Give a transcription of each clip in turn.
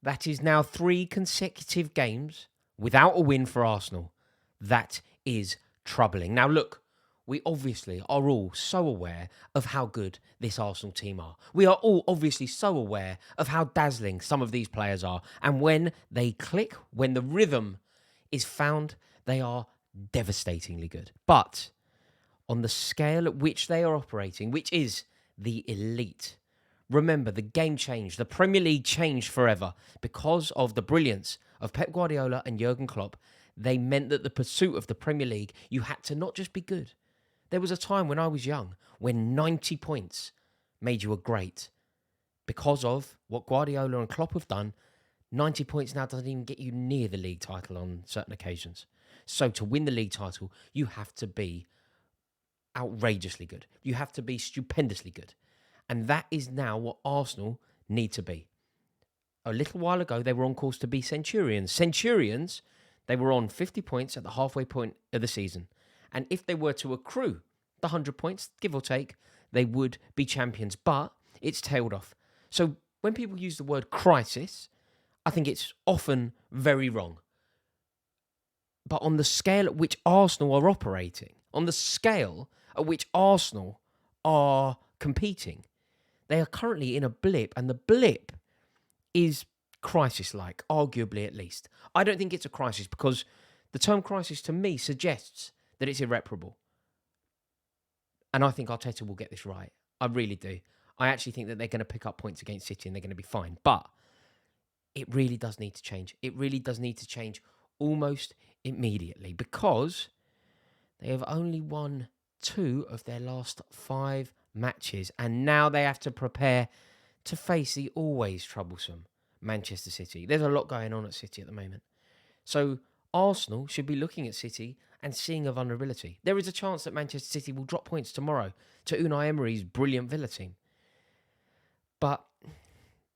That is now 3 consecutive games without a win for Arsenal. That is troubling. Now, look, we obviously are all so aware of how good this Arsenal team are. We are all obviously so aware of how dazzling some of these players are. And when they click, when the rhythm is found, they are devastatingly good. But on the scale at which they are operating, which is the elite, remember, the game changed. The Premier League changed forever because of the brilliance of Pep Guardiola and Jurgen Klopp. They meant that the pursuit of the Premier League, you had to not just be good. There was a time when I was young when 90 points made you a great. Because of what Guardiola and Klopp have done, 90 points now doesn't even get you near the league title on certain occasions. So to win the league title, you have to be outrageously good. You have to be stupendously good. And that is now what Arsenal need to be. A little while ago, they were on course to be Centurions. Centurions, they were on 50 points at the halfway point of the season. And if they were to accrue the 100 points, give or take, they would be champions. But it's tailed off. So when people use the word crisis, I think it's often very wrong. But on the scale at which Arsenal are operating, on the scale at which Arsenal are competing, they are currently in a blip, and the blip is crisis-like, arguably at least. I don't think it's a crisis because the term crisis to me suggests that it's irreparable. And I think Arteta will get this right. I really do. I actually think that they're going to pick up points against City and they're going to be fine. But it really does need to change. It really does need to change almost immediately because they have only won 2 of their last 5 matches, and now they have to prepare to face the always troublesome Manchester City. There's a lot going on at City at the moment. So Arsenal should be looking at City and seeing a vulnerability. There is a chance that Manchester City will drop points tomorrow to Unai Emery's brilliant Villa team. But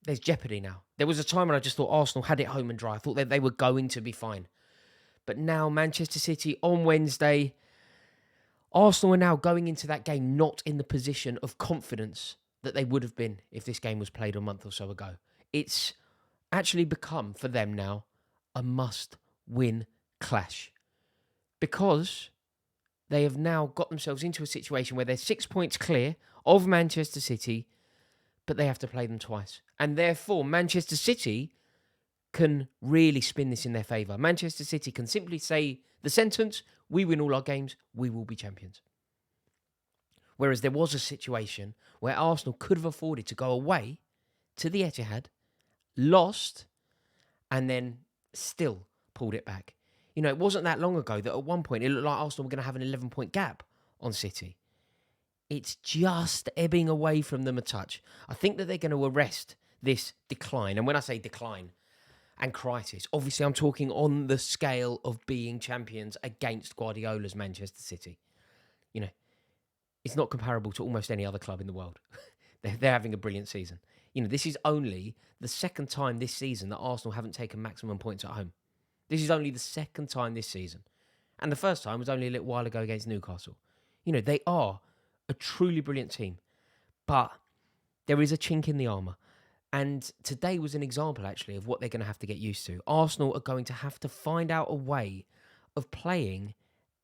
there's jeopardy now. There was a time when I just thought Arsenal had it home and dry. I thought that they were going to be fine. But now Manchester City on Wednesday, Arsenal are now going into that game not in the position of confidence that they would have been if this game was played a month or so ago. It's actually become, for them now, a must-win clash. Because they have now got themselves into a situation where they're 6 points clear of Manchester City, but they have to play them twice. And therefore, Manchester City can really spin this in their favour. Manchester City can simply say the sentence, we win all our games, we will be champions. Whereas there was a situation where Arsenal could have afforded to go away to the Etihad, lost, and then still pulled it back. You know, it wasn't that long ago that at one point it looked like Arsenal were going to have an 11-point gap on City. It's just ebbing away from them a touch. I think that they're going to arrest this decline. And when I say decline and crisis, obviously I'm talking on the scale of being champions against Guardiola's Manchester City. You know, it's not comparable to almost any other club in the world. They're having a brilliant season. You know, this is only the second time this season that Arsenal haven't taken maximum points at home. This is only the second time this season. And the first time was only a little while ago against Newcastle. You know, they are a truly brilliant team. But there is a chink in the armour. And today was an example, actually, of what they're going to have to get used to. Arsenal are going to have to find out a way of playing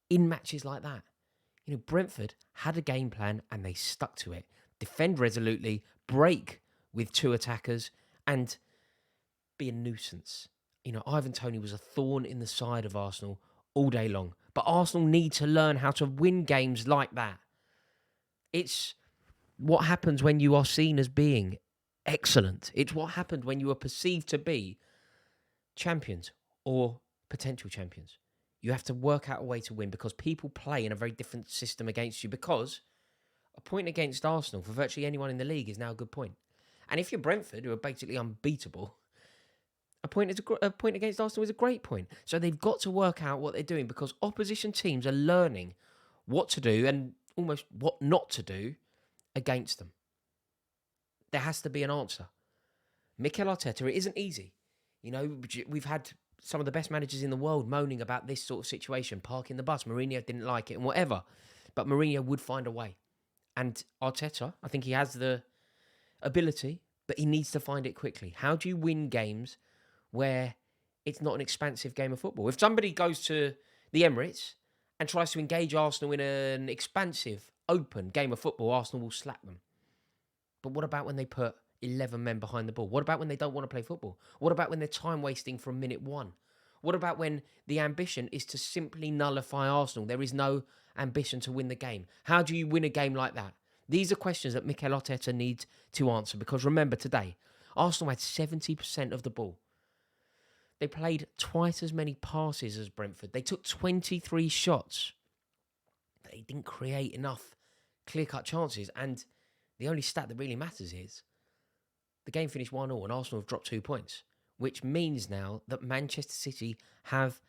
in matches like that. You know, Brentford had a game plan and they stuck to it. Defend resolutely, break with 2 attackers, and be a nuisance. You know, Ivan Toney was a thorn in the side of Arsenal all day long. But Arsenal need to learn how to win games like that. It's what happens when you are seen as being excellent. It's what happened when you are perceived to be champions or potential champions. You have to work out a way to win because people play in a very different system against you, because a point against Arsenal for virtually anyone in the league is now a good point. And if you're Brentford, who are basically unbeatable, a point against Arsenal is a great point. So they've got to work out what they're doing, because opposition teams are learning what to do and almost what not to do against them. There has to be an answer. Mikel Arteta, it isn't easy. You know, we've had some of the best managers in the world moaning about this sort of situation, parking the bus. Mourinho didn't like it and whatever. But Mourinho would find a way. And Arteta, I think he has the ability, but he needs to find it quickly. How do you win games where it's not an expansive game of football. If somebody goes to the Emirates and tries to engage Arsenal in an expansive, open game of football, Arsenal will slap them. But what about when they put 11 men behind the ball? What about when they don't want to play football? What about when they're time wasting from minute one? What about when the ambition is to simply nullify Arsenal? There is no ambition to win the game. How do you win a game like that? These are questions that Mikel Arteta needs to answer, because remember today, Arsenal had 70% of the ball. They played twice as many passes as Brentford. They took 23 shots. They didn't create enough clear-cut chances. And the only stat that really matters is the game finished 1-1 and Arsenal have dropped 2 points, which means now that Manchester City have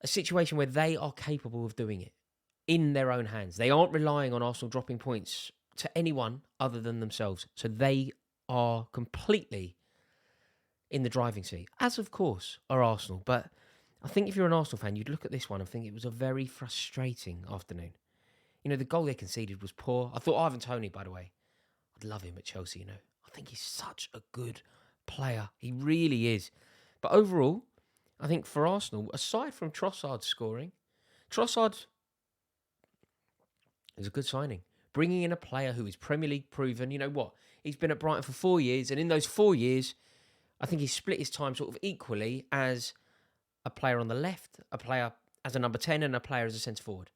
a situation where they are capable of doing it in their own hands. They aren't relying on Arsenal dropping points to anyone other than themselves. So they are completely in the driving seat, as of course are Arsenal. But I think if you're an Arsenal fan, you'd look at this one and think it was a very frustrating afternoon. You know, the goal they conceded was poor. I thought Ivan Toney, by the way, I'd love him at Chelsea, you know. I think he's such a good player. He really is. But overall, I think for Arsenal, aside from Trossard scoring, Trossard is a good signing. Bringing in a player who is Premier League proven. You know what? He's been at Brighton for 4 years, and in those 4 years, I think he's split his time sort of equally as a player on the left, a player as a number 10, and a player as a centre forward.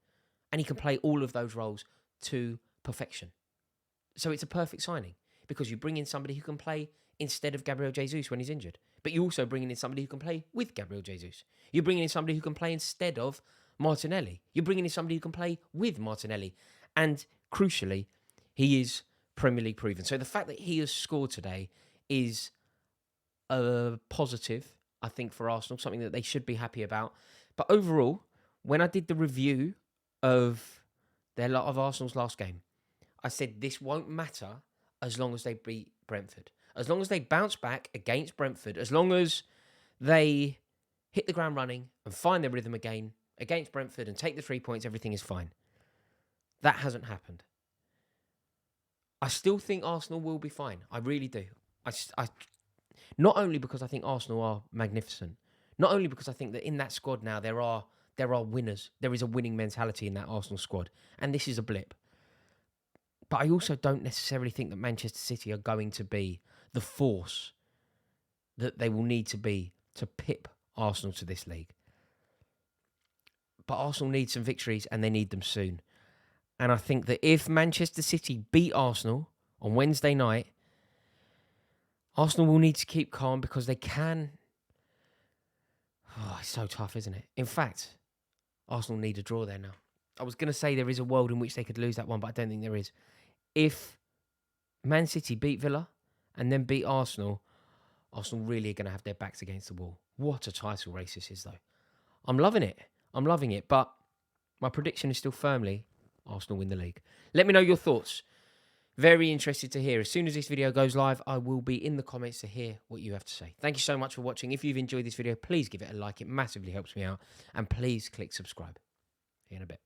And he can play all of those roles to perfection. So it's a perfect signing, because you bring in somebody who can play instead of Gabriel Jesus when he's injured. But you also bring in somebody who can play with Gabriel Jesus. You're bringing in somebody who can play instead of Martinelli. You're bringing in somebody who can play with Martinelli. And crucially, he is Premier League proven. So the fact that he has scored today is a positive, I think, for Arsenal, something that they should be happy about. But overall, when I did the review of Arsenal's last game, I said this won't matter as long as they beat Brentford. As long as they bounce back against Brentford, as long as they hit the ground running and find their rhythm again against Brentford and take the 3 points, everything is fine. That hasn't happened. I still think Arsenal will be fine. I really do. I not only because I think Arsenal are magnificent, not only because I think that in that squad now there are winners. There is a winning mentality in that Arsenal squad, and this is a blip. But I also don't necessarily think that Manchester City are going to be the force that they will need to be to pip Arsenal to this league. But Arsenal need some victories, and they need them soon. And I think that if Manchester City beat Arsenal on Wednesday night, Arsenal will need to keep calm, because they can... Oh, it's so tough, isn't it? In fact, Arsenal need a draw there now. I was going to say there is a world in which they could lose that one, but I don't think there is. If Man City beat Villa and then beat Arsenal, Arsenal really are going to have their backs against the wall. What a title race this is, though. I'm loving it. I'm loving it. But my prediction is still firmly Arsenal win the league. Let me know your thoughts. Very interested to hear. As soon as this video goes live, I will be in the comments to hear what you have to say. Thank you so much for watching. If you've enjoyed this video, please give it a like. It massively helps me out. And please click subscribe. See you in a bit.